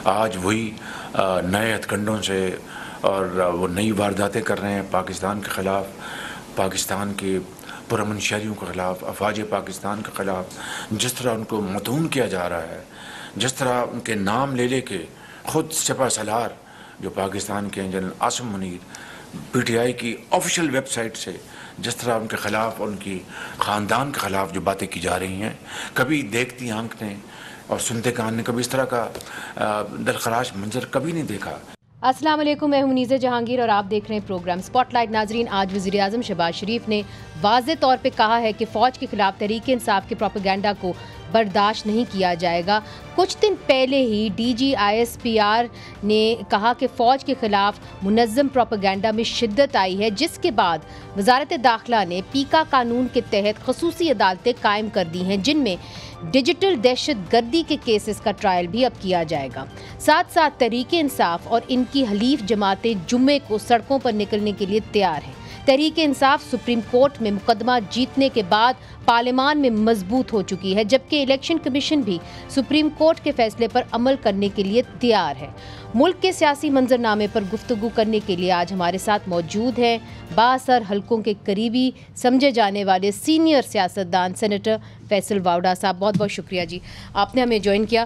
آج وہی نئے ہتھکنڈوں سے اور وہ نئی وارداتیں کر رہے ہیں پاکستان کے خلاف، پاکستان کے پرامن شہریوں کے خلاف، افواج پاکستان کے خلاف. جس طرح ان کو مدعون کیا جا رہا ہے، جس طرح ان کے نام لے کے خود سپہ سالار جو پاکستان کے جنرل عاصم منیر پی ٹی آئی کی آفیشیل ویب سائٹ سے جس طرح ان کے خلاف اور ان کی خاندان کے خلاف جو باتیں کی جا رہی ہیں، کبھی دیکھتی آنکھ نے اور سنتے کان نے کبھی اس طرح کا دلخراش منظر کبھی نہیں دیکھا. السلام علیکم، میں ہوں منیزہ جہانگیر اور آپ دیکھ رہے ہیں پروگرام سپاٹ لائٹ. ناظرین، آج وزیر اعظم شہباز شریف نے واضح طور پہ کہا ہے کہ فوج کے خلاف تحریک انصاف کے پروپیگنڈا کو برداشت نہیں کیا جائے گا. کچھ دن پہلے ہی D G I S P R نے کہا کہ فوج کے خلاف منظم پروپیگنڈا میں شدت آئی ہے، جس کے بعد وزارت داخلہ نے پیکا قانون کے تحت خصوصی عدالتیں قائم کر دی ہیں، جن میں ڈیجیٹل دہشت گردی کے کیسز کا ٹرائل بھی اب کیا جائے گا. ساتھ ساتھ تحریک انصاف اور ان کی حلیف جماعتیں جمعے کو سڑکوں پر نکلنے کے لیے تیار ہیں. تحریک انصاف سپریم کورٹ میں مقدمہ جیتنے کے بعد پارلیمان میں مضبوط ہو چکی ہے، جبکہ الیکشن کمیشن بھی سپریم کورٹ کے فیصلے پر عمل کرنے کے لیے تیار ہے. ملک کے سیاسی منظرنامے پر گفتگو کرنے کے لیے آج ہمارے ساتھ موجود ہیں بااثر حلقوں کے قریبی سمجھے جانے والے سینئر سیاستدان سینیٹر فیصل واوڈا صاحب. بہت بہت شکریہ جی، آپ نے ہمیں جوائن کیا.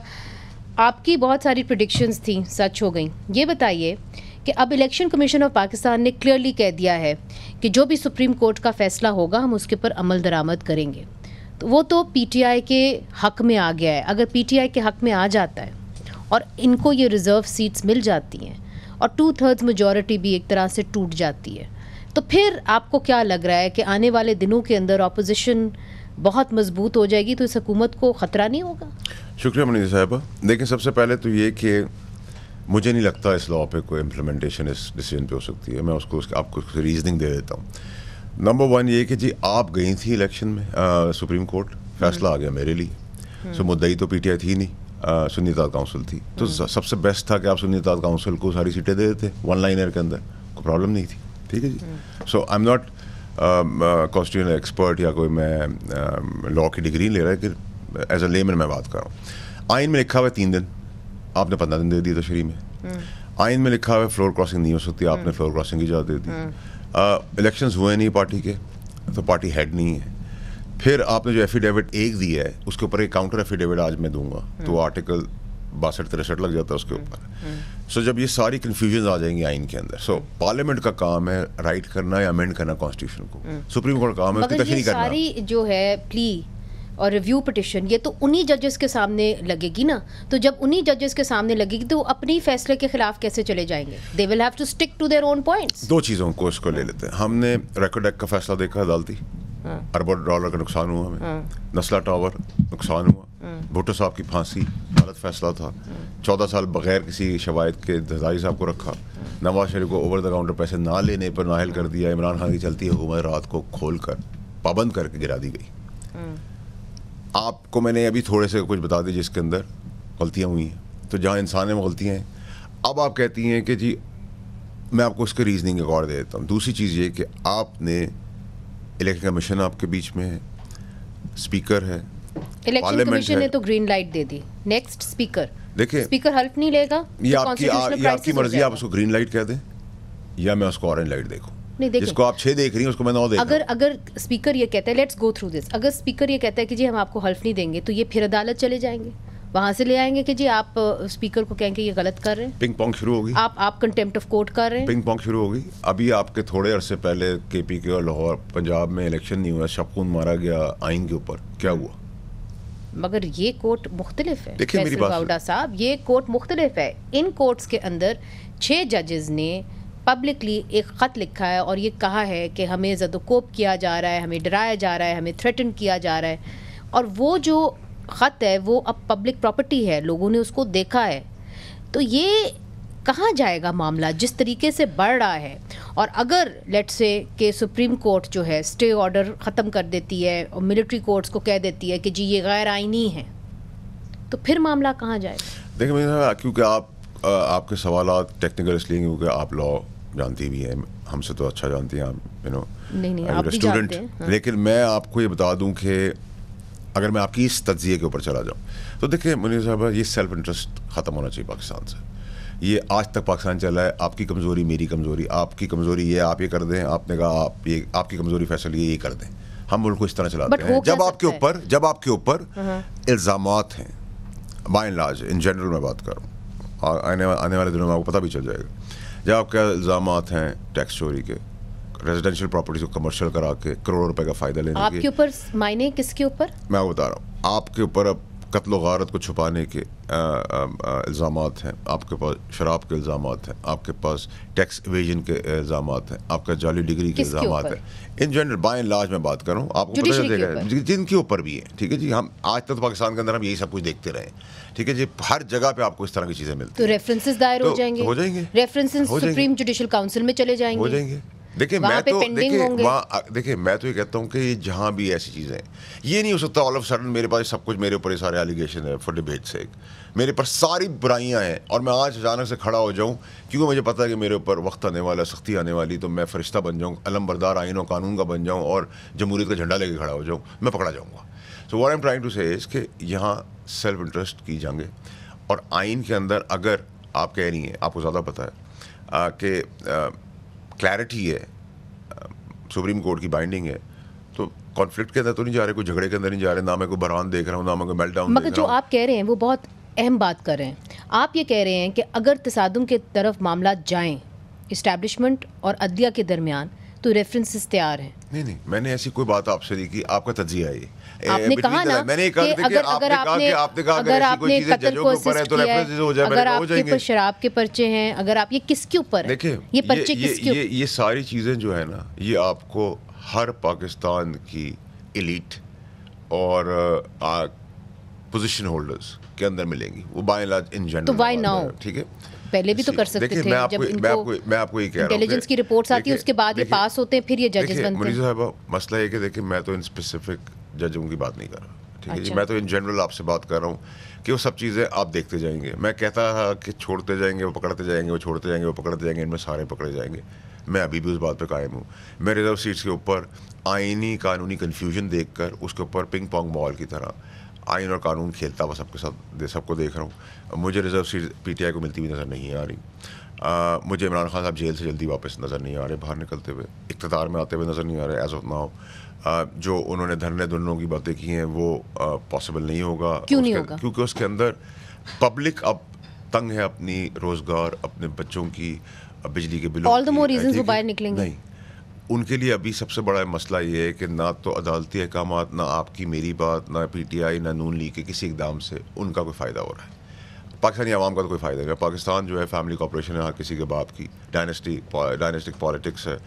آپ کی بہت ساری پریڈکشنز تھیں، سچ ہو گئیں. یہ بتائیے کہ اب الیکشن کمیشن آف پاکستان نے کلیئرلی کہہ دیا ہے کہ جو بھی سپریم کورٹ کا فیصلہ ہوگا ہم اس کے پر عمل درآمد کریں گے. تو وہ تو پی ٹی آئی کے حق میں آ گیا ہے. اگر پی ٹی آئی کے حق میں آ جاتا ہے اور ان کو یہ ریزرو سیٹس مل جاتی ہیں اور 2/3 میجورٹی بھی ایک طرح سے ٹوٹ جاتی ہے، تو پھر آپ کو کیا لگ رہا ہے کہ آنے والے دنوں کے اندر اپوزیشن بہت مضبوط ہو جائے گی تو اس حکومت کو خطرہ نہیں ہوگا؟ شکریہ منیزہ صاحبہ. دیکھیں، سب سے پہلے تو یہ کہ مجھے نہیں لگتا اس لاء پہ کوئی امپلیمنٹیشن اس ڈیسیجن پہ ہو سکتی ہے. میں اس کو آپ کو ریزننگ دے دیتا ہوں. نمبر 1 یہ کہ جی آپ گئی تھی الیکشن میں سپریم کورٹ، فیصلہ آ گیا میرے لیے. سو مدعی تو پی ٹی آئی تھی نہیں، سنی اتحاد کونسل تھی. تو سب سے بیسٹ تھا کہ آپ سنی اتحاد کونسل کو ساری سیٹیں دے دیتے 1 لائنر کے اندر، کوئی پرابلم نہیں تھی. ٹھیک ہے جی. So I am not constitutional expert یا کوئی میں لاء کی ڈگری نہیں لے رہا ہے کہ ایز اے لیمن میں بات کر رہا ہوں. آئین میں لکھا ہوا ہے 3 دن، آپ نے 15 دن دے دی تشریح میں. آئین میں لکھا ہوا ہے فلور کراسنگ نہیں ہو سکتی، آپ نے فلور کراسنگ کی اجازت دے دی. الیکشنز ہوئے نہیں پارٹی کے، تو پارٹی ہیڈ نہیں ہے. پھر آپ نے جو ایفیڈیوٹ 1 دیا ہے اس کے اوپر ایک کاؤنٹر ایفیڈیوٹ آج میں دوں گا، تو آرٹیکل 62-63 لگ جاتا ہے اس کے اوپر. سو جب یہ ساری کنفیوژنز آ جائیں گی آئین کے اندر، سو پارلیمنٹ کا کام ہے رائٹ کرنا یا امینڈ کرنا کانسٹیٹیوشن کو. سپریم کورٹ کا کام ہے اس کی تشریح کرنا. مگر یہ ساری جو ہے پلی اور ریویو پٹیشن یہ تو انہی ججز کے سامنے لگے گی نا. تو جب انہی ججز کے سامنے لگے گی تو وہ اپنی فیصلے کے خلاف کیسے چلے جائیں گے؟ They will have to stick to their own points. 2 چیزوں کو اس کو لے لیتے ہیں. ہم نے ریکارڈ ایکٹ کا فیصلہ دیکھا عدالتی، اربوں ڈالر کا نقصان ہوا ہمیں. نسلا ٹاور نقصان ہوا. بھٹو صاحب کی پھانسی غلط فیصلہ تھا. 14 سال بغیر کسی شواہد کے زرداری صاحب کو رکھا. نواز شریف کو اوور دا کاؤنٹر پیسے نہ لینے پر نااہل کر دیا. عمران خان کی چلتی حکومت رات کو کھول کر پابند کر کے گرا دی گئی. آپ کو میں نے ابھی تھوڑے سے کچھ بتا دی جس کے اندر غلطیاں ہوئی ہیں. تو جہاں انسان میں غلطیاں ہیں، اب آپ کہتی ہیں کہ جی میں آپ کو اس کے ریزننگ ایک اور دے دیتا ہوں. دوسری چیز یہ کہ آپ نے الیکشن کمیشن آپ کے بیچ میں ہے، اسپیکر ہے، الیکشن کمیشن نے تو گرین لائٹ دے دی. نیکسٹ اسپیکر، دیکھیں اسپیکر حلف نہیں لے گا. یہ آپ کی مرضی، آپ اس کو گرین لائٹ کہہ دیں یا میں اس کو اورنج لائٹ دیکھوں. جس کو آپ 6 دیکھ رہی ہیں اس کو میں 9 دیکھ رہا ہوں. اگر اسپیکر یہ کہتا ہے لیٹس گو تھرو دس، اگر اسپیکر یہ کہتا ہے کہ جی ہم آپ کو حلف نہیں دیں گے، تو یہ پھر عدالت چلے جائیں گے، وہاں سے لے آئیں گے کہ جی آپ اسپیکر کو کہیں کہ یہ غلط کر رہے ہیں. پنگ پونگ شروع ہوگی. آپ کنٹیمپٹ آف کورٹ کر رہے ہیں. پنگ پونگ شروع ہوگی. ابھی آپ کے تھوڑے عرصے پہلے کے پی کے اور لاہور پنجاب میں الیکشن نہیں ہوا، شب خون مارا گیا آئین کے اوپر. کیا ہوا؟ مگر یہ کورٹ مختلف ہے فیصل واوڈا صاحب، یہ کورٹ مختلف ہے. ان کورٹس کے اندر 6 ججز نے پبلکلی ایک خط لکھا ہے اور یہ کہا ہے کہ ہمیں زد و کوب کیا جا رہا ہے، ہمیں ڈرایا جا رہا ہے، ہمیں تھریٹن کیا جا رہا ہے. اور وہ جو خط ہے وہ اب پبلک پراپرٹی ہے، لوگوں نے اس کو دیکھا ہے. تو یہ کہاں جائے گا معاملہ جس طریقے سے بڑھ رہا ہے؟ اور اگر لیٹ سے کہ سپریم کورٹ جو ہے اسٹے آرڈر ختم کر دیتی ہے اور ملٹری کورٹس کو کہہ دیتی ہے کہ جی یہ غیر آئینی ہے، تو پھر معاملہ کہاں جائے گا؟ دیکھیں، کیونکہ آپ کے سوالات ٹیکنیکل اس لیے کیونکہ آپ لاء جانتی بھی ہیں، ہم سے تو اچھا جانتی ہیں آپ، نہیں آپ بھی جانتے ہیں. لیکن میں آپ کو یہ بتا دوں کہ اگر میں آپ کی اس تجزیے کے اوپر چلا جاؤں تو دیکھیں منیر صاحبہ, یہ سیلف انٹرسٹ ختم ہونا چاہیے پاکستان سے. یہ آج تک پاکستان چلا ہے, آپ کی کمزوری میری کمزوری, آپ کی کمزوری یہ آپ یہ کر دیں, آپ نے کہا آپ کی کمزوری فیصل یہ کر دیں. ہم ملک کو اس طرح چلاتے ہیں. جب آپ کے اوپر الزامات ہیں, by and large in general میں بات کروں, آنے والے دنوں میں آپ کو پتہ بھی چل جائے گا, جب آپ کے الزامات ہیں ٹیکس چوری کے, ریزیڈینشیل پراپرٹیز کو کمرشل کرا کے کروڑوں روپے کا فائدہ لینے کے, آپ کے اوپر معنی کس کے اوپر میں آپ کو بتا رہا ہوں, آپ کے اوپر اب قتل و غارت کو چھپانے کے الزامات ہیں, آپ کے پاس شراب کے الزامات ہیں, آپ کے پاس ٹیکس ایویژن کے الزامات ہیں, آپ کا جعلی ڈگری کے الزامات ہیں. In general by and large میں بات کروں, آپ کو پتہ چلے گا جن کے اوپر بھی ہیں. ٹھیک ہے جی, ہم آج تک پاکستان کے اندر ہم یہی سب کچھ دیکھتے رہے ہیں. ٹھیک ہے جی, ہر جگہ پہ آپ کو اس طرح کی چیزیں ملتی تو ریفرنسز دائر ہو جائیں گے, ریفرنسز سپریم جوڈیشل کاؤنسل میں چلے جائیں گے. دیکھیں میں تو یہ کہتا ہوں کہ جہاں بھی ایسی چیزیں ہیں, یہ نہیں ہو سکتا آل آف سڈن میرے پاس سب کچھ, میرے اوپر یہ سارے ایلیگیشن ہے فار ڈیبیٹ سے, میرے پر ساری برائیاں ہیں اور میں آج اچانک سے کھڑا ہو جاؤں کیونکہ مجھے پتہ ہے کہ میرے اوپر وقت آنے والا, سختی آنے والی, تو میں فرشتہ بن جاؤں, علم بردار آئین و قانون کا بن جاؤں اور جمہوریت کا جھنڈا لے کے کھڑا ہو جاؤں, میں پکڑا جاؤں گا. So what I am trying to say is کہ یہاں سیلف انٹرسٹ کی جنگیں, اور آئین کے اندر اگر آپ کہہ رہی ہیں, آپ کو زیادہ پتہ ہے کہ کلیئرٹی ہے, سپریم کورٹ کی بائنڈنگ ہے, تو کانفلکٹ کے اندر تو نہیں جا رہے, کوئی جھگڑے کے اندر نہیں جا رہے, نہ میں کوئی بحران دیکھ رہا ہوں, نہ میں کوئی میلٹ ڈاؤن دیکھ رہا ہوں. مگر جو آپ کہہ رہے ہیں وہ بہت اہم بات کر رہے ہیں. آپ یہ کہہ رہے ہیں کہ اگر تصادم کے طرف معاملات جائیں اسٹیبلشمنٹ اور عدلیہ کے درمیان تو ریفرنسز تیار ہیں. نہیں, میں نے ایسی کوئی بات آپ سے نہیں کی, آپ کا تجزیہ ہے یہ. آپ نے کہا نا کہ اگر آپ نے قتل کو اسسٹ کیا ہے, اگر آپ کے اوپر شراب کے پرچے ہیں, اگر آپ, یہ کس کے اوپر ہے, یہ پرچے کس کے اوپر, یہ ساری چیزیں جو ہے نا, یہ آپ کو ہر پاکستان کی ایلیٹ اور پوزیشن ہولڈرز کے اندر ملیں گی, وہ by and large in general. تو وائی ناؤ, ٹھیک ہے, پہلے بھی تو کر سکتے تھے, جب ان کو میں آپ کو یہ کہہ رہا ہوں انٹیلیجنس کی رپورٹس آتی ہے اس کے بعد یہ پاس ہوتے ہیں, پھر یہ ججز بنتے ہیں. منیر صاحبہ, مسئلہ یہ کہ دیکھیں میں تو ان اسپیسیفک ججوں کی بات نہیں کر رہا. ٹھیک ہے جی, میں تو ان جنرل آپ سے بات کر رہا ہوں کہ وہ سب چیزیں آپ دیکھتے جائیں گے. میں کہتا تھا کہ چھوڑتے جائیں گے وہ پکڑتے جائیں گے, وہ چھوڑتے جائیں گے وہ پکڑتے جائیں گے, ان میں سارے پکڑے جائیں گے. میں ابھی بھی اس بات پہ قائم ہوں. میں ریزرو سیٹس کے اوپر آئینی قانونی کنفیوژن دیکھ کر اس کے اوپر پنگ پونگ بال کی طرح آئین اور قانون کھیلتا ہوا سب کے ساتھ سب کو دیکھ رہا ہوں. مجھے ریزرو سیٹ پی ٹی آئی کو ملتی ہوئی نظر نہیں آ رہی. مجھے عمران خان صاحب جیل سے جلدی واپس نظر نہیں آ رہے, باہر نکلتے ہوئے, اقتدار میں آتے ہوئے نظر نہیں آ رہے ایز آف ناؤ. جو انہوں نے دھرنے دھرنوں کی باتیں کی ہیں وہ پاسبل نہیں ہوگا. کیوں نہیں ہوگا؟ کیونکہ اس کے اندر پبلک اب تنگ ہے اپنی روزگار, اپنے بچوں کی بجلی کے بلوں, all the more reasons وہ باہر نکلیں گے. نہیں, ان کے لیے ابھی سب سے بڑا مسئلہ یہ ہے کہ نہ تو عدالتی احکامات, نہ آپ کی میری بات, نہ پی ٹی آئی, نہ نون لیگ کے کسی اقدام سے ان کا کوئی فائدہ ہو رہا ہے. پاکستانی عوام کا تو کوئی فائدہ نہیں. پاکستان جو ہے فیملی کارپوریشن ہے, ہر کسی کے باپ کی, ڈائنیسٹک پالیٹکس ہے.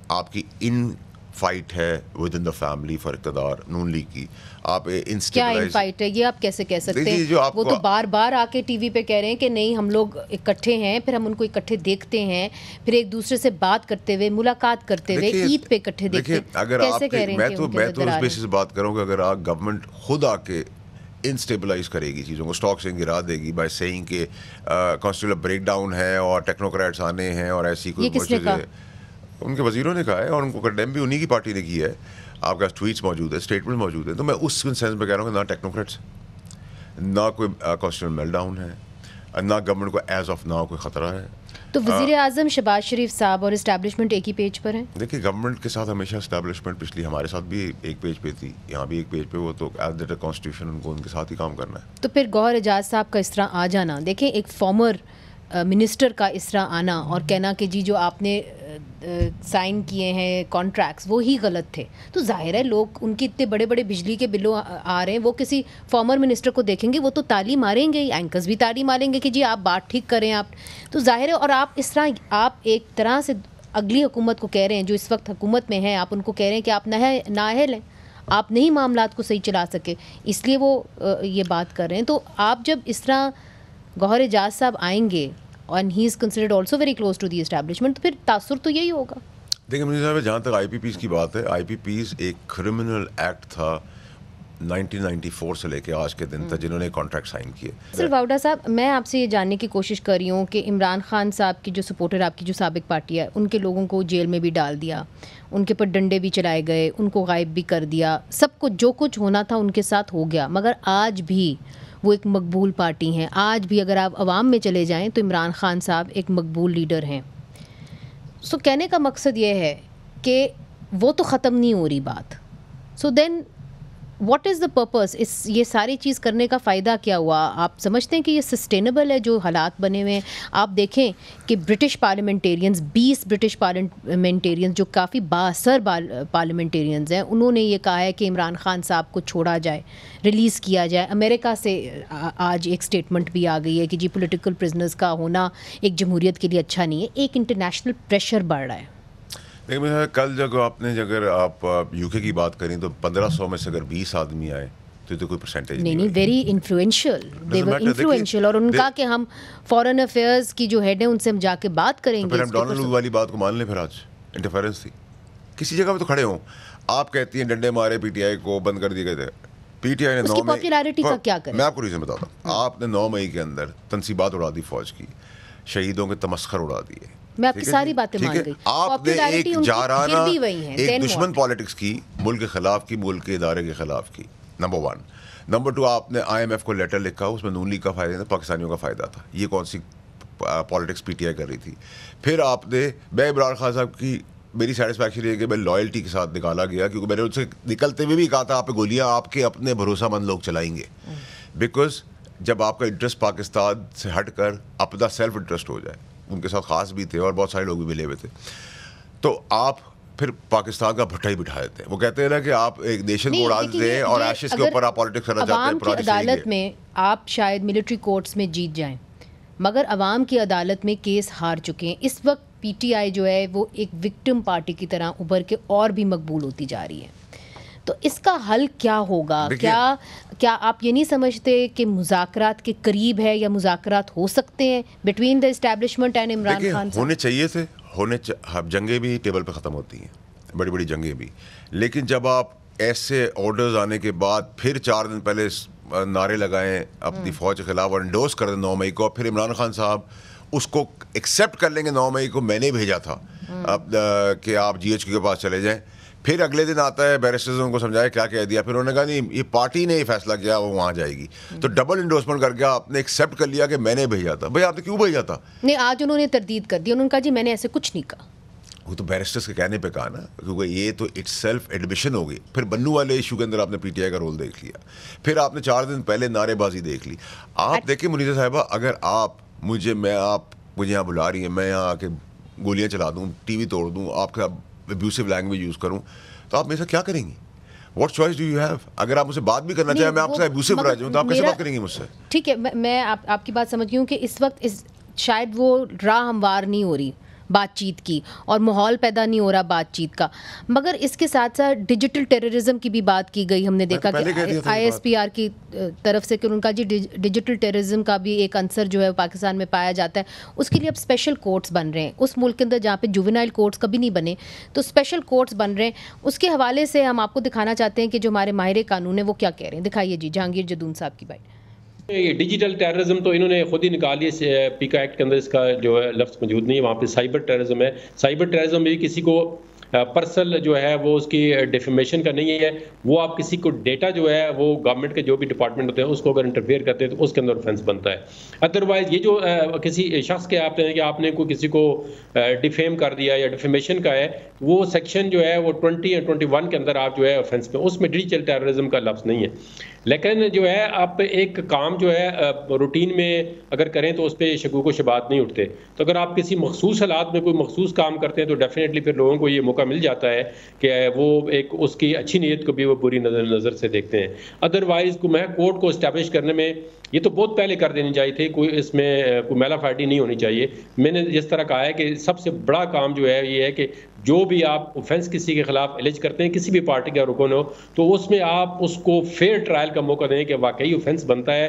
آپ کی ان فائٹ ہے with in the family for اقتدار نون لیگ کی. آپ کیا ان فائٹ ہے یہ آپ کیسے کہہ سکتے ہیں؟ وہ تو بار بار آ کے ٹی وی پہ کہہ رہے ہیں کہ نہیں ہم لوگ اکٹھے ہیں, پھر ہم ان کو اکٹھے دیکھتے ہیں, پھر ایک دوسرے سے بات کرتے ہوئے, ملاقات کرتے ہوئے, عید پہ اکٹھے دیکھتے ہیں. کیسے کہہ رہے ہیں؟ میں تو اس بیسس بات کروں کہ اگر آپ گورنمنٹ خود آ کے انسٹیبلائز کرے گی چیزوں کو, اسٹاک سے گرا دے گی بائی سیئنگ کہ کانسٹیٹیوشنل بریک ڈاؤن ہے اور ٹیکنوکریٹس آنے ہیں اور ایسی کوئی چیزیں, ان کے وزیروں نے کہا ہے اور ان کو کنڈیم بھی انہی کی پارٹی نے کی ہے. آپ کے پاس ٹویٹس موجود ہے, اسٹیٹمنٹ موجود ہے. تو میں اس سینس میں کہہ رہا ہوں کہ نہ ٹیکنوکریٹس, نہ کوئی کانسٹیٹیوشنل میلٹ ڈاؤن ہے, نہ گورنمنٹ کو ایز آف ناؤ کوئی خطرہ ہے. تو وزیر اعظم شہباز شریف صاحب اور اسٹیبلشمنٹ ایک ہی پیج پر ہیں. دیکھیے گورنمنٹ کے ساتھ ہمیشہ اسٹیبلشمنٹ پچھلی ہمارے ساتھ بھی ایک پیج پہ تھی, یہاں بھی ایک پیج پہ, وہ تو as that a constitution in کو ان کے ساتھ ہی کام کرنا ہے. تو پھر گوہر اعجاز صاحب کا اس طرح آ جانا, دیکھیں ایک فارمر منسٹر کا اس طرح آنا اور کہنا کہ جی جو آپ نے سائن کیے ہیں کانٹریکٹس وہ ہی غلط تھے, تو ظاہر ہے لوگ ان کے اتنے بڑے بڑے بجلی کے بلوں آ رہے ہیں, وہ کسی فارمر منسٹر کو دیکھیں گے وہ تو تالی ماریں گے, اینکرز بھی تالی ماریں گے کہ جی آپ بات ٹھیک کریں آپ, تو ظاہر ہے. اور آپ اس طرح آپ ایک طرح سے اگلی حکومت کو کہہ رہے ہیں جو اس وقت حکومت میں ہیں, آپ ان کو کہہ رہے ہیں کہ آپ نااہل ہیں, آپ نہیں معاملات کو صحیح چلا سکے, اس لیے وہ یہ بات کر رہے ہیں. تو آپ جب اس طرح گوہر اعجاز صاحب آئیں گے and he is considered also very close to the establishment, تو پھر تاثر تو یہی ہوگا. دیکھیں منیر صاحب, جہاں تک آئی پی پیز کی بات ہے, آئی پی پیز ایک کرمنل ایکٹ تھا 1994 سے لے کے آج کے دن تک جنہوں نے کانٹریکٹ سائن کیے. سر واؤڈا صاحب, میں آپ سے یہ جاننے کی کوشش کر رہی ہوں کہ عمران خان صاحب کی جو سپورٹر آپ کی جو سابق پارٹی ہے, ان کے لوگوں کو جیل میں بھی ڈال دیا, ان کے پر ڈنڈے بھی چلائے گئے, ان کو غائب بھی کر دیا, سب کچھ جو کچھ ہونا تھا ان کے ساتھ ہو گیا, مگر آج بھی وہ ایک مقبول پارٹی ہیں. آج بھی اگر آپ عوام میں چلے جائیں تو عمران خان صاحب ایک مقبول لیڈر ہیں. سو کہنے کا مقصد یہ ہے کہ وہ تو ختم نہیں ہو رہی بات. سو دین واٹ از دا پرپز؟ یہ ساری چیز کرنے کا فائدہ کیا ہوا؟ آپ سمجھتے ہیں کہ یہ سسٹینیبل ہے جو حالات بنے ہوئے ہیں؟ آپ دیکھیں کہ برٹش پارلیمنٹیرینز, 20 برٹش پارلیمنٹیرینز جو کافی بااثر پارلیمنٹیرینز ہیں, انہوں نے یہ کہا ہے کہ عمران خان صاحب کو چھوڑا جائے, ریلیز کیا جائے. امریکہ سے آج ایک سٹیٹمنٹ بھی آ گئی ہے کہ جی پولیٹیکل پرزنرز کا ہونا ایک جمہوریت کے لیے اچھا نہیں ہے. ایک انٹرنیشنل پریشر بڑھ رہا ہے. لیکن کل اگر آپ یو کے کی بات کریں تو 1500 میں سے اگر 20 آدمی آئے تو کوئی پرسنٹیج نہیں. Very influential. اور ان کا کہ ہم فارن افیئرز کی جو ہیڈ ہیں ان سے ہم جا کے بات کریں گے. پھر ہم ڈونلڈ والی بات کو مان لیں. پھر آج انٹرفیرنس تھی کسی جگہ پہ تو کھڑے ہوں. آپ کہتی ہیں ڈنڈے مارے, پی ٹی آئی کو بند کر دیے گئے تھے. پی ٹی آئی نے 9 پاپولیرٹی کا کیا کریں؟ میں آپ کو ریزن بتاتا ہوں. آپ نے 9 مئی کے اندر تنصیبات اڑا دی فوج کی, شہیدوں کے تمسخر اڑا دیے. میں آپ کی ساری باتیں مان گئی. آپ نے ایک جارانہ ایک دشمن پالیٹکس کی, ملک کے خلاف کی, ملک کے ادارے کے خلاف کی. نمبر 1. نمبر 2, آپ نے آئی ایم ایف کو لیٹر لکھا, اس میں نون لیگ کا فائدہ تھا, پاکستانیوں کا فائدہ تھا. یہ کون سی پالیٹکس پی ٹی آئی کر رہی تھی؟ پھر آپ نے, میں عمران خان صاحب کی میری سیٹسفیکشن یہ کہ میں لائلٹی کے ساتھ نکالا گیا, کیونکہ میں نے ان سے نکلتے ہوئے بھی کہا تھا آپ پہ گولیاں آپ کے اپنے بھروسہ مند لوگ چلائیں گے. بیکاز جب آپ کا انٹرسٹ پاکستان سے ہٹ کر اپنا سیلف انٹرسٹ ہو جائے, ان کے ساتھ خاص بھی تھے اور بہت سارے لوگ بھی ملے ہوئے تھے, تو آپ پھر پاکستان کا بھٹا ہی بٹھا دیتے ہیں. وہ کہتے ہیں نا کہ آپ ایک نیشن کو اڑا دیں اور ایشز کے اوپر آپ پالیٹکس کرنا چاہتے ہیں. عوام کی عدالت میں آپ شاید ملٹری کورٹس میں جیت جائیں, مگر عوام کی عدالت میں کیس ہار چکے ہیں. اس وقت پی ٹی آئی جو ہے وہ ایک وکٹم پارٹی کی طرح ابھر کے اور بھی مقبول ہوتی جا رہی ہے. تو اس کا حل کیا ہوگا؟ کیا آپ یہ نہیں سمجھتے کہ مذاکرات کے قریب ہے, یا مذاکرات ہو سکتے ہیں between the establishment and Imran Khan? ہونے چاہیے تھے, جنگیں بھی ٹیبل پہ ختم ہوتی ہیں, بڑی بڑی جنگیں بھی. لیکن جب آپ ایسے آرڈرز آنے کے بعد پھر 4 دن پہلے نعرے لگائیں اپنی فوج کے خلاف اور انڈورس کر دیں 9 مئی کو, پھر عمران خان صاحب اس کو ایکسیپٹ کر لیں گے 9 مئی کو میں نے بھیجا تھا کہ آپ جی ایچ کیو کے پاس چلے جائیں. پھر اگلے دن آتا ہے بیرسٹرز ان کو سمجھایا کیا کہہ دیا, پھر انہوں نے کہا نہیں یہ پارٹی نے یہ فیصلہ کیا وہ وہاں جائے گی. تو ڈبل انڈورسمنٹ کر کے آپ نے ایکسیپٹ کر لیا کہ میں نے بھیجا تھا. بھائی آپ نے کیوں بھیجا تھا؟ نہیں, آج انہوں نے تردید کر دی, انہوں نے کہا جی میں نے ایسے کچھ نہیں کہا. وہ تو بیرسٹرز کے کہنے پہ کہا نا, کیونکہ یہ تو اٹس سیلف ایڈمیشن ہو گئی. پھر بنو والے ایشو کے اندر آپ نے پی ٹی آئی کا رول دیکھ لیا, پھر آپ نے 4 دن پہلے نعرے بازی دیکھ لی. آپ دیکھیں منیزہ صاحبہ, اگر آپ مجھے یہاں بلا رہی ہیں, میں یہاں آ کے گولیاں چلا دوں, ٹی وی توڑ دوں, آپ کا ابیوسو لینگویج یوز کروں, تو آپ میرے ساتھ کیا کریں گی؟ What choice do you have? اگر آپ مجھ سے بات بھی کرنا چاہیں, میں آپ سے ابیوسو رہ جاؤں, تو آپ کیسے بات کریں گی مجھ سے؟ ٹھیک ہے, میں آپ کی بات سمجھ گئی ہوں کہ اس وقت شاید وہ راہ ہموار نہیں ہو رہی بات چیت کی, اور ماحول پیدا نہیں ہو رہا بات چیت کا. مگر اس کے ساتھ ساتھ ڈیجیٹل ٹیررزم کی بھی بات کی گئی. ہم نے دیکھا کہ آئی ایس پی آر کی طرف سے کہ ان کا جی ڈیجیٹل ٹیررزم کا بھی ایک عنصر جو ہے پاکستان میں پایا جاتا ہے. اس کے لیے اب اسپیشل کورٹس بن رہے ہیں اس ملک کے اندر جہاں پہ جوونائل کورٹس کبھی نہیں بنے, تو اسپیشل کورٹس بن رہے ہیں. اس کے حوالے سے ہم آپ کو دکھانا چاہتے ہیں کہ جو ہمارے ماہر قانون ہیں وہ کیا کہہ رہے ہیں. دکھائیے جی جہانگیر جدون صاحب کی بات. یہ ڈیجیٹل ٹیررزم تو انہوں نے خود ہی نکالی ہے, پیکا ایکٹ کے اندر اس کا جو ہے لفظ موجود نہیں ہے. وہاں پہ سائبر ٹیررزم ہے. سائبر ٹیررزم بھی کسی کو پرسنل جو ہے وہ اس کی ڈیفیمیشن کا نہیں ہے, وہ آپ کسی کو ڈیٹا جو ہے وہ گورنمنٹ کے جو بھی ڈپارٹمنٹ ہوتے ہیں اس کو اگر انٹرفیئر کرتے ہیں تو اس کے اندر آفینس بنتا ہے. ادروائز یہ جو کسی شخص کے آپ نے کوئی کسی کو ڈیفیم کر دیا یا ڈیفیمیشن کا ہے, وہ سیکشن جو ہے وہ 20 یا 21 کے اندر آپ جو ہے آفینس پہ, اس میں ڈیجیٹل ٹیررزم کا لفظ نہیں ہے. لیکن جو ہے آپ ایک کام جو ہے روٹین میں اگر کریں تو اس پہ شکوک و شبہات نہیں اٹھتے. تو اگر آپ کسی مخصوص حالات میں کوئی مخصوص کام کرتے ہیں تو ڈیفینیٹلی پھر لوگوں کو یہ موقع مل جاتا ہے کہ وہ ایک اس کی اچھی نیت کو بھی وہ بری نظر سے دیکھتے ہیں. ادروائز میں کورٹ کو اسٹیبلش کرنے میں یہ تو بہت پہلے کر دینی چاہیے تھی, کوئی اس میں کوئی میلا فائٹی نہیں ہونی چاہیے. میں نے جس طرح کہا ہے کہ سب سے بڑا کام جو ہے یہ ہے کہ جو بھی آپ اوفینس کسی کے خلاف الیج کرتے ہیں, کسی بھی پارٹی کا رکن ہو, تو اس میں آپ اس کو فیئر ٹرائل کا موقع دیں کہ واقعی اوفینس بنتا ہے.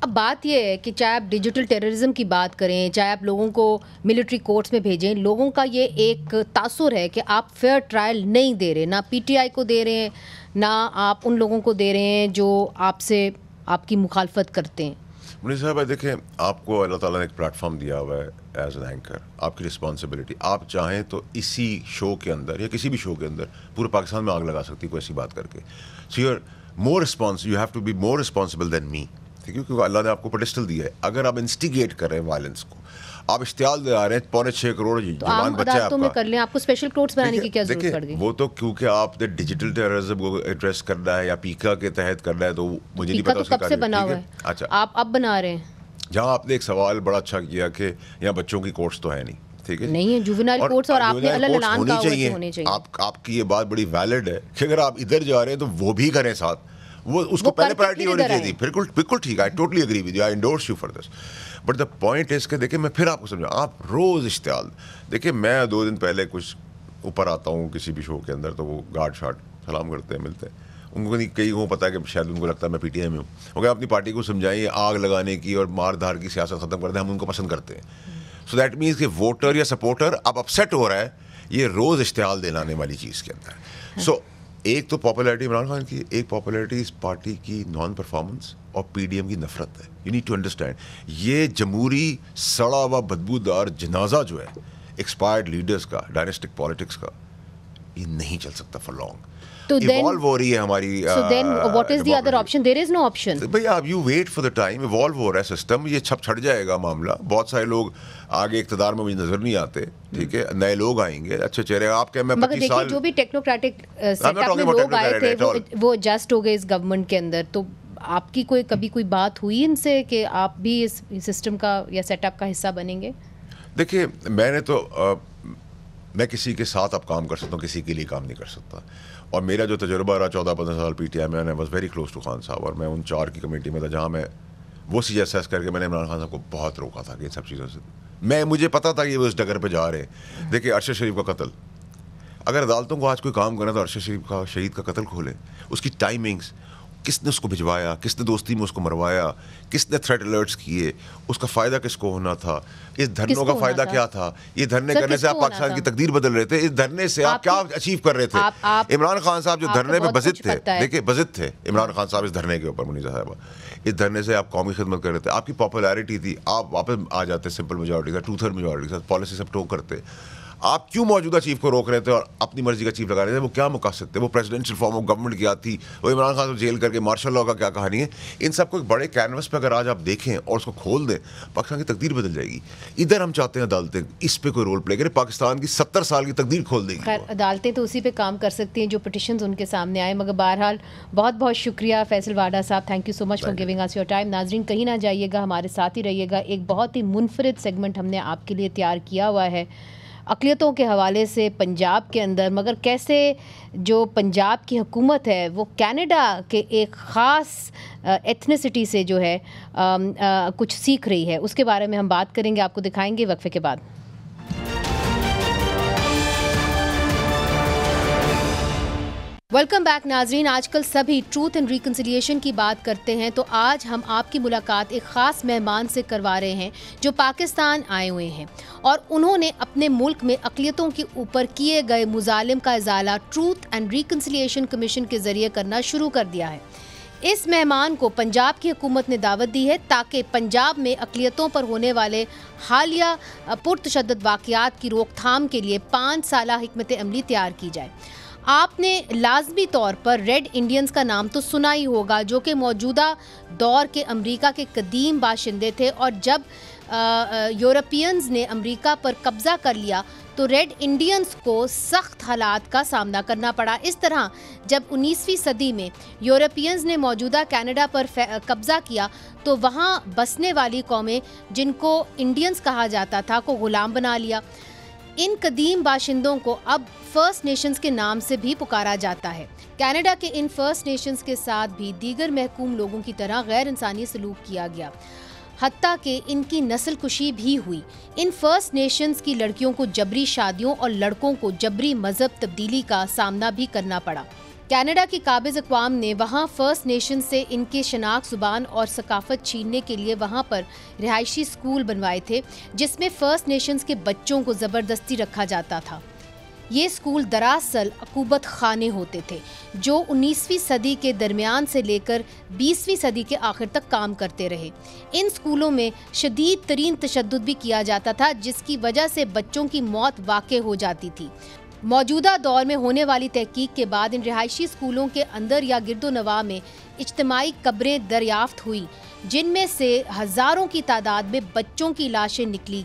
اب بات یہ ہے کہ چاہے آپ ڈیجیٹل ٹیررزم کی بات کریں, چاہے آپ لوگوں کو ملٹری کورٹس میں بھیجیں, لوگوں کا یہ ایک تاثر ہے کہ آپ فیئر ٹرائل نہیں دے رہے, نہ پی ٹی آئی کو دے رہے ہیں, نہ آپ ان لوگوں کو دے رہے ہیں جو آپ سے آپ کی مخالفت کرتے ہیں؟ منیر صاحب دیکھیں, آپ کو اللہ تعالیٰ نے ایک پلیٹ فارم دیا ہوا ہے ایز این اینکر, آپ کی رسپانسبلٹی. آپ چاہیں تو اسی شو کے اندر یا کسی بھی شو کے اندر پورے پاکستان میں آگ لگا سکتی کوئی ایسی بات کر کے. So you have to be more responsible than me, ٹھیک ہے, کیونکہ اللہ نے آپ کو پیڈسٹل دیا ہے. اگر آپ انسٹیگیٹ کر رہے ہیں وائلنس کو, آپ اشتعال دے آ رہے ہیں, 6.25 کروڑ جوان بچہ ہے آپ کا, کر لیں, آپ کو اسپیشل کورٹس بنانے کی کیا ضرورت پڑ گئی؟ وہ تو کیونکہ آپ نے ڈیجیٹل ٹیررزم کو ایڈریس کرنا ہے یا پیکا کے تحت کرنا ہے, تو مجھے نہیں پتا کب سے بنا ہوا ہے. اچھا, آپ اب بنا رہے ہیں. جہاں آپ نے ایک سوال بڑا اچھا کیا کہ یہاں بچوں کی کورٹس تو ہے نہیں, ٹھیک ہے, نہیں ہے جوینائل کورٹس, اور آپ نے اعلان کہا ہونے چاہیے. آپ کی یہ بات بڑی ویلڈ ہے کہ اگر آپ ادھر جا رہے ہیں تو وہ بھی کریں ساتھ, وہ اس کو پہلے پرائرٹی ہونی چاہیے تھی. بالکل ٹھیک ہے, I totally agree with you, I endorse you for this. But the point is کہ دیکھیں, میں پھر آپ کو سمجھا, آپ روز اشتعال دیکھیں. میں 2 دن پہلے کچھ اوپر آتا ہوں کسی بھی شو کے اندر, تو وہ گارڈ شارٹ سلام کرتے ہیں, ملتے ہیں. ان کو نہیں, کئی کو پتا ہے کہ شاید ان کو لگتا ہے میں پی ٹی آئی میں ہوں. وہ کہ اپنی پارٹی کو سمجھائیں آگ لگانے کی اور مار دھار کی سیاست ختم کرتے ہیں, ہم ان کو پسند کرتے ہیں. سو دیٹ مینس کہ ووٹر یا سپورٹر اب اپسیٹ ہو رہا ہے یہ روز اشتعال دلانے والی چیز کے اندر. سو ایک تو پاپولیرٹی عمران خان کی, ایک پاپولیرٹی اس پارٹی کی نان پرفارمنس اور پی ڈی ایم کی نفرت ہے. یو نیڈ ٹو انڈرسٹینڈ, یہ جمہوری سڑا ہوا بدبودار جنازہ جو ہے ایکسپائرڈ لیڈرز کا, ڈائنسٹک پالیٹکس کا, یہ نہیں چل سکتا فار لانگ. ایوالو ہو رہی ہے ہماری. So then what is the other option? There is no option. بھائی آپ you wait for the time, evolve ہو رہا ہے سسٹم, یہ چھٹ جائے گا معاملہ. بہت سارے لوگ آگے اقتدار میں مجھے نظر نہیں آتے, ٹھیک ہے, نئے لوگ آئیں گے, اچھے چہرے. آپ کے میں 25 سال جو بھی ٹیکنوکریٹک سیٹ اپ میں لوگ آئے تھے وہ ایڈجسٹ ہو گئے اس گورنمنٹ کے اندر. تو آپ کی کبھی کوئی بات ہوئی ان سے کہ آپ بھی اس سسٹم کا یا سیٹ اپ کا حصہ بنیں گے؟ دیکھیے, میں کسی کے ساتھ اب کام کر سکتا ہوں, کسی کے لیے کام نہیں کر سکتا. اور میرا جو تجربہ رہا 14-15 سال پی ٹی آئی میں, was very close to Khan صاحب. اور میں ان 4 کی کمیٹی میں تھا جہاں میں وہ چیز اسیس کر کے میں نے عمران خان صاحب کو بہت روکا تھا کہ ان سب چیزوں سے. مجھے پتا تھا کہ وہ اس ڈگر پہ جا رہے ہیں. دیکھیے, ارشد شریف کا قتل, اگر عدالتوں کو آج کوئی کام کرنا تو ارشد شریف کا شہید کا قتل کھولیں. اس کی ٹائمنگس, کس نے اس کو بھجوایا, کس نے دوستی میں اس کو مروایا, کس نے تھریٹ الرٹس کیے, اس کا فائدہ کس کو ہونا تھا, اس دھرنوں کا فائدہ کیا تھا. یہ دھرنے کرنے سے آپ پاکستان کی تقدیر بدل رہے تھے, اس دھرنے سے آپ کیا اچیو کر رہے تھے. عمران خان صاحب جو دھرنے پہ بزد تھے, دیکھیے بزد تھے عمران خان صاحب اس دھرنے کے اوپر. منیزہ صاحبہ, اس دھرنے سے آپ قومی خدمت کر رہے تھے, آپ کی پاپولیرٹی تھی, آپ واپس آ جاتے سمپل میجورٹی سے, 2/3 میجورٹی سے, پالیسی سب ٹوک کرتے. آپ کیوں موجودہ چیف کو روک رہے تھے اور اپنی مرضی کا چیف لگا رہے تھے؟ وہ کیا مقاصد تھے؟ وہ پریزیڈنشل فارم آف گورنمنٹ کیا تھی؟ وہ عمران خان کو جیل کر کے مارشل لاء کا کیا کہانی ہے؟ ان سب کو ایک بڑے کینوس پہ اگر آج آپ دیکھیں اور اس کو کھول دیں, پاکستان کی تقدیر بدل جائے گی. ادھر ہم چاہتے ہیں عدالتیں اس پہ کوئی رول پلے کرے, پاکستان کی 70 سال کی تقدیر کھول دے گی. خیر, عدالتیں تو اسی پہ کام کر سکتی ہیں جو پٹیشنز ان کے سامنے آئے. مگر بہرحال بہت بہت شکریہ فیصل واڈا صاحب, thank you so much for giving us your time. ناظرین کہیں نہ جائیے گا, ہمارے ساتھ ہی رہیے گا. ایک بہت ہی منفرد سیگمنٹ ہم نے آپ کے لیے تیار کیا ہوا ہے اقلیتوں کے حوالے سے پنجاب کے اندر, مگر کیسے جو پنجاب کی حکومت ہے وہ کینیڈا کے ایک خاص ایتھنیسٹی سے جو ہے کچھ سیکھ رہی ہے, اس کے بارے میں ہم بات کریں گے, آپ کو دکھائیں گے وقفے کے بعد. ویلکم بیک ناظرین. آج کل سبھی ٹروتھ اینڈ ریکنسیلیشن کی بات کرتے ہیں, تو آج ہم آپ کی ملاقات ایک خاص مہمان سے کروا رہے ہیں جو پاکستان آئے ہوئے ہیں اور انہوں نے اپنے ملک میں اقلیتوں کے اوپر کیے گئے مظالم کا ازالہ ٹروتھ اینڈ ریکنسیلیشن کمیشن کے ذریعے کرنا شروع کر دیا ہے. اس مہمان کو پنجاب کی حکومت نے دعوت دی ہے تاکہ پنجاب میں اقلیتوں پر ہونے والے حالیہ پرتشدد واقعات کی روک تھام کے لیے 5 سالہ حکمت عملی تیار کی جائے. آپ نے لازمی طور پر ریڈ انڈینز کا نام تو سنا ہی ہوگا, جو کہ موجودہ دور کے امریکہ کے قدیم باشندے تھے, اور جب یورپینز نے امریکہ پر قبضہ کر لیا تو ریڈ انڈینز کو سخت حالات کا سامنا کرنا پڑا. اس طرح جب 19ویں صدی میں یورپینز نے موجودہ کینیڈا پر قبضہ کیا تو وہاں بسنے والی قومیں جن کو انڈینز کہا جاتا تھا کو غلام بنا لیا. ان قدیم باشندوں کو اب فرسٹ نیشنز کے نام سے بھی پکارا جاتا ہے. کینیڈا کے ان فرسٹ نیشنز کے ساتھ بھی دیگر محکوم لوگوں کی طرح غیر انسانی سلوک کیا گیا, حتیٰ کہ ان کی نسل کشی بھی ہوئی. ان فرسٹ نیشنز کی لڑکیوں کو جبری شادیوں اور لڑکوں کو جبری مذہب تبدیلی کا سامنا بھی کرنا پڑا. کینیڈا کی قابض اقوام نے وہاں فرسٹ نیشن سے ان کے شناخت, زبان اور ثقافت چھیننے کے لیے وہاں پر رہائشی اسکول بنوائے تھے جس میں فرسٹ نیشنز کے بچوں کو زبردستی رکھا جاتا تھا. یہ اسکول دراصل عقوبت خانے ہوتے تھے جو 19ویں صدی کے درمیان سے لے کر 20ویں صدی کے آخر تک کام کرتے رہے۔ ان اسکولوں میں شدید ترین تشدد بھی کیا جاتا تھا جس کی وجہ سے بچوں کی موت واقع ہو جاتی تھی۔ موجودہ دور میں ہونے والی تحقیق کے بعد ان رہائشی اسکولوں کے اندر یا گرد و نواح میں اجتماعی قبریں دریافت ہوئی جن میں سے ہزاروں کی تعداد میں بچوں کی لاشیں نکلی۔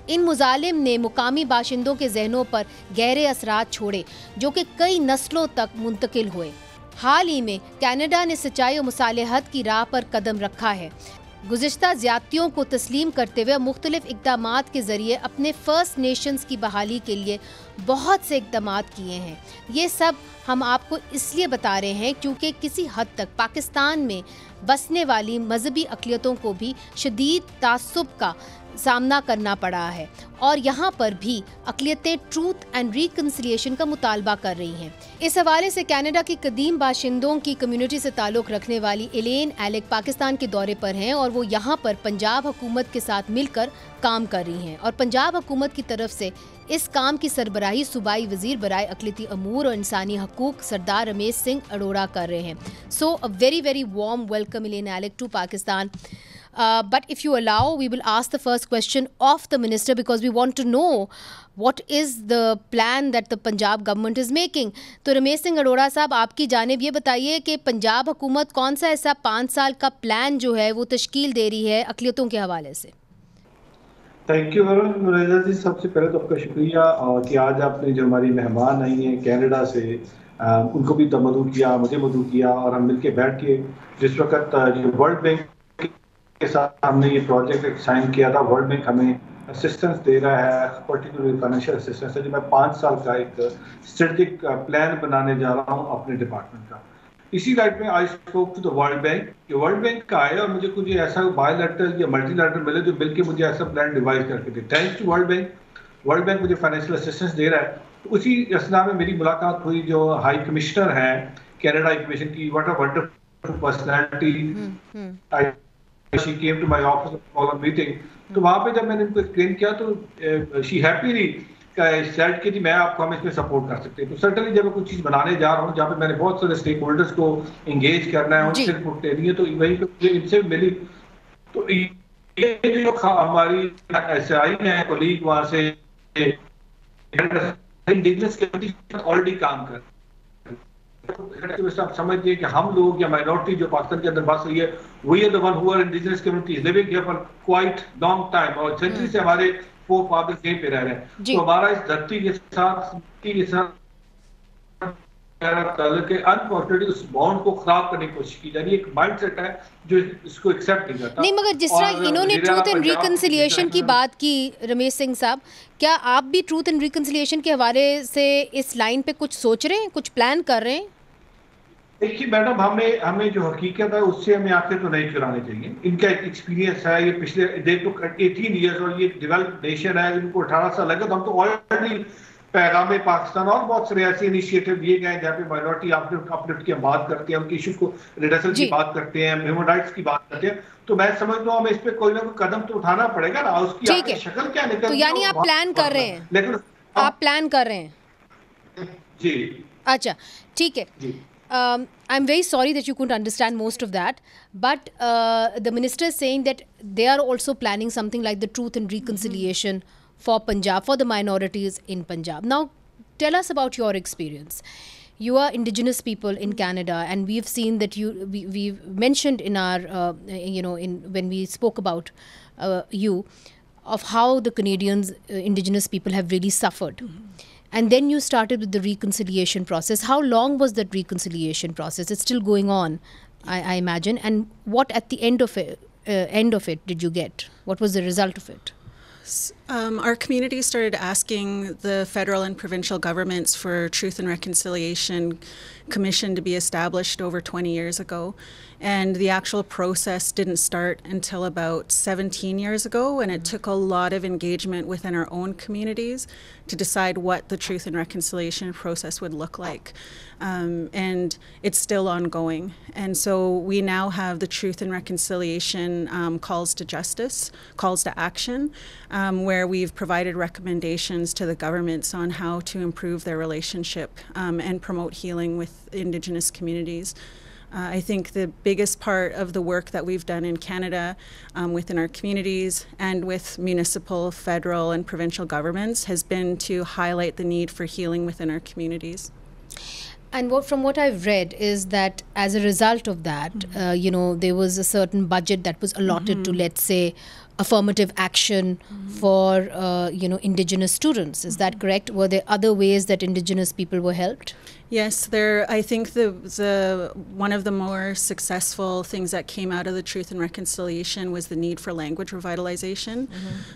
ان مظالم نے مقامی باشندوں کے ذہنوں پر گہرے اثرات چھوڑے جو کہ کئی نسلوں تک منتقل ہوئے۔ حال ہی میں کینیڈا نے سچائی و مصالحت کی راہ پر قدم رکھا ہے۔ گزشتہ زیادتیوں کو تسلیم کرتے ہوئے مختلف اقدامات کے ذریعے اپنے فرسٹ نیشنز کی بحالی کے لیے بہت سے اقدامات کیے ہیں۔ یہ سب ہم آپ کو اس لیے بتا رہے ہیں کیونکہ کسی حد تک پاکستان میں بسنے والی مذہبی اقلیتوں کو بھی شدید تعصب کا سامنا کرنا پڑا ہے اور یہاں پر بھی اقلیتیں ٹروتھ اینڈ ریکنسیلیشن کا مطالبہ کر رہی ہیں۔ اس حوالے سے کینیڈا کی قدیم باشندوں کی کمیونٹی سے تعلق رکھنے والی ایلین ایلک پاکستان کے دورے پر ہیں اور وہ یہاں پر پنجاب حکومت کے ساتھ مل کر کام کر رہی ہیں اور پنجاب حکومت کی طرف سے اس کام کی سربراہی صوبائی وزیر برائے اقلیتی امور اور انسانی حقوق سردار رمیش سنگھ اروڑا کر رہے ہیں۔ So a very very warm welcome Elaine Alec to Pakistan. But if you allow, we will ask the first question of the minister because we want to know what is the plan that the Punjab government is making. تو رمیش سنگھ اروڑا صاحب آپ کی جانب یہ بتائیے کہ پنجاب حکومت کون سا ایسا 5 سال کا پلان جو ہے وہ تشکیل دے رہی ہے اقلیتوں کے حوالے سے؟ تھینک یو مریضہ جی، سب سے پہلے تو آپ کا شکریہ کہ آج آپ نے جو ہماری مہمان آئی ہیں کینیڈا سے ان کو بھی مدعو کیا، مجھے مدعو کیا اور ہم مل کے بیٹھ کے جس وقت جو ورلڈ بینک کے ساتھ ہم نے یہ پروجیکٹ سائن کیا تھا، ورلڈ بینک ہمیں اسسٹنس دے رہا ہے، پرٹیکولر فائنینشیل اسسٹنس ہے، جو میں 5 سال کا ایک اسٹریٹجک پلان بنانے جا رہا ہوں اپنے ڈپارٹمنٹ کا۔ اسی لائٹ میں I spoke to the World Bank کہ ورلڈ بینک کا آئے اور مجھے کچھ ایسا بائی لیٹرل یا ملٹی لیٹرل ملے جو مل کے مجھے ایسا پلان ڈیوائز کر کے دے۔ تھینکس ٹو ورلڈ بینک مجھے فائنینشیل اسسٹنس دے رہا ہے۔ اسی اثناء میں میری ملاقات ہوئی جو ہائی کمشنر ہیں کینیڈا ہائی کمیشن کی، what a wonderful personality, she came to my office for a meeting. تو وہاں پہ جب میں نے ان کو ایکسپلین کیا تو she happily said کہ جی میں آپ کو ہم اس میں سپورٹ کر سکتے ہیں۔ تو سرٹنلی جب میں کوئی چیز بنانے جا رہا ہوں جہاں پہ میں نے بہت سارے اسٹیک ہولڈرس کو انگیج کرنا ہے، ان سے رپورٹ لینی ہے، تو وہیں پہ مجھے ان سے ملی تو یہ جو ہماری ایس آئی ہیں کولیگ وہاں سے انڈیجنس کمیونٹی آلریڈی کام کر آپ سمجھیے کہ ہم لوگ یا مائنورٹی جو پاکستان کے اندر بس رہی ہے we are the one who are indigenous communities living here for quite long time اور سینچری سے ہمارے فور فادرز یہیں پہ رہ رہے ہیں۔ تو ہمارا اس دھرتی کے ساتھ انفارچونیٹلی اس بانڈ کو خراب کرنے کی کوشش کی جا رہی ہے۔ ایک مائنڈ سیٹ ہے جو اس کو ایکسیپٹ نہیں کرتا۔ نہیں مگر جس طرح انہوں نے ٹروتھ اینڈ ریکنسیلیشن کی بات کی رمیش سنگھ صاحب، کیا آپ بھی ٹروتھ اینڈ ریکنسیلیشن کے حوالے سے اس لائن پہ کچھ سوچ رہے ہیں، کچھ پلان کر رہے ہیں؟ دیکھیے میڈم، ہمیں جو حقیقت ہے اس سے ہمیں آنکھیں تو نہیں چرانے چاہیے۔ ان کا ایک ایکسپیرینس ہے، یہ پچھلے 18 ایئرز اور یہ ڈیولپڈ نیشن ہے، ان کو 18 سال لگے، تو ہم تو آلریڈی پیغام پاکستان اور بہت سارے ایسے انیشیٹو لیے گئے جہاں پہ مائنورٹی اپلفٹ کی ہم بات کرتے ہیں، ان کی ایشوز کو ریڈرسل کی بات کرتے ہیں، ہیومن رائٹس کی بات کرتے ہیں۔ تو میں سمجھتا ہوں ہمیں اس پہ کوئی نہ کوئی قدم تو اٹھانا پڑے گا نا، اس کی آگے شکل کیا نکل، تو یعنی آپ پلان کر رہے ہیں؟ لیکن آپ پلان کر رہے ہیں؟ جی اچھا ٹھیک ہے۔ I'm very sorry that you couldn't understand most of that, but the minister is saying that they are also planning something like the truth and reconciliation for Punjab, for the minorities in Punjab. Now, tell us about your experience. You are indigenous people in Canada, and we've seen that we've mentioned in our, when we spoke about you, of how the Canadians, indigenous people have really suffered. And then you started with the reconciliation process. How long was that reconciliation process? It's still going on, I imagine. And what at the end of it did you get? What was the result of it? Our community started asking the federal and provincial governments for Truth and Reconciliation Commission to be established over 20 years ago. And the actual process didn't start until about 17 years ago, and it took a lot of engagement within our own communities to decide what the Truth and Reconciliation process would look like. And it's still ongoing. And so we now have the Truth and Reconciliation calls to justice, calls to action, where where we've provided recommendations to the governments on how to improve their relationship and promote healing with Indigenous communities. I think the biggest part of the work that we've done in Canada within our communities and with municipal, federal, and provincial governments has been to highlight the need for healing within our communities. And from what I've read is that as a result of that, there was a certain budget that was allotted to, let's say, affirmative action for, Indigenous students. Is that correct? Were there other ways that Indigenous people were helped? Yes, I think the one of the more successful things that came out of the Truth and Reconciliation was the need for language revitalization.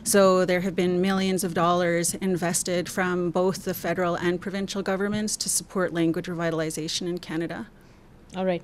So there have been millions of dollars invested from both the federal and provincial governments to support language revitalization in Canada. All right.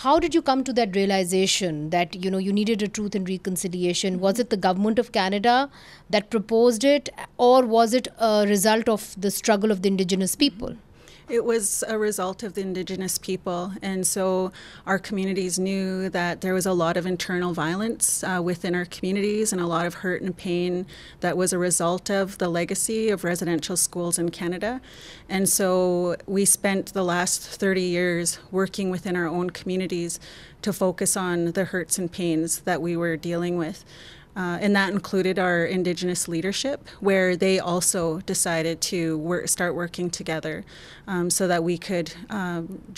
how did you come to that realization that you needed a truth and reconciliation? Was it the government of Canada that proposed it, or was it a result of the struggle of the Indigenous people? It was a result of the Indigenous people, and so our communities knew that there was a lot of internal violence within our communities and a lot of hurt and pain that was a result of the legacy of residential schools in Canada. And so we spent the last 30 years working within our own communities to focus on the hurts and pains that we were dealing with. And that included our Indigenous leadership, where they also decided to start working together so that we could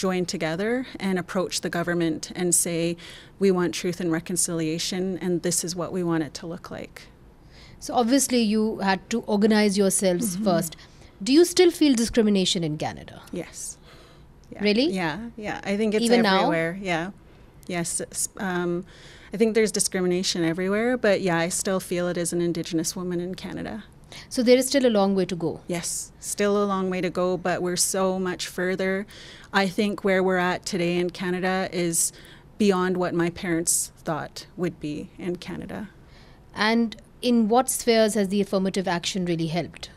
join together and approach the government and say, we want truth and reconciliation, and this is what we want it to look like. So obviously you had to organize yourselves first. Do you still feel discrimination in Canada? Yes. Yeah. Really? Yeah. I think it's even everywhere. Now? Yeah. Yes. I think there's discrimination everywhere, but yeah, I still feel it as an Indigenous woman in Canada. So there is still a long way to go. Yes, still a long way to go, but we're so much further. I think where we're at today in Canada is beyond what my parents thought would be in Canada. And in what spheres has the affirmative action really helped?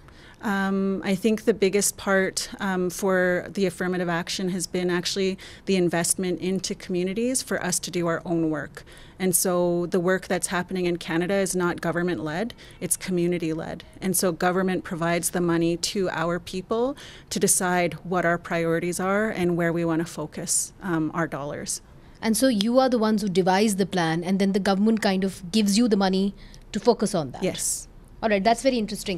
I think the biggest part for the affirmative action has been actually the investment into communities for us to do our own work. And so the work that's happening in Canada is not government-led, it's community-led. And so government provides the money to our people to decide what our priorities are and where we want to focus our dollars. And so you are the ones who devise the plan, and then the government kind of gives you the money to focus on that. Yes. All right, that's very interesting.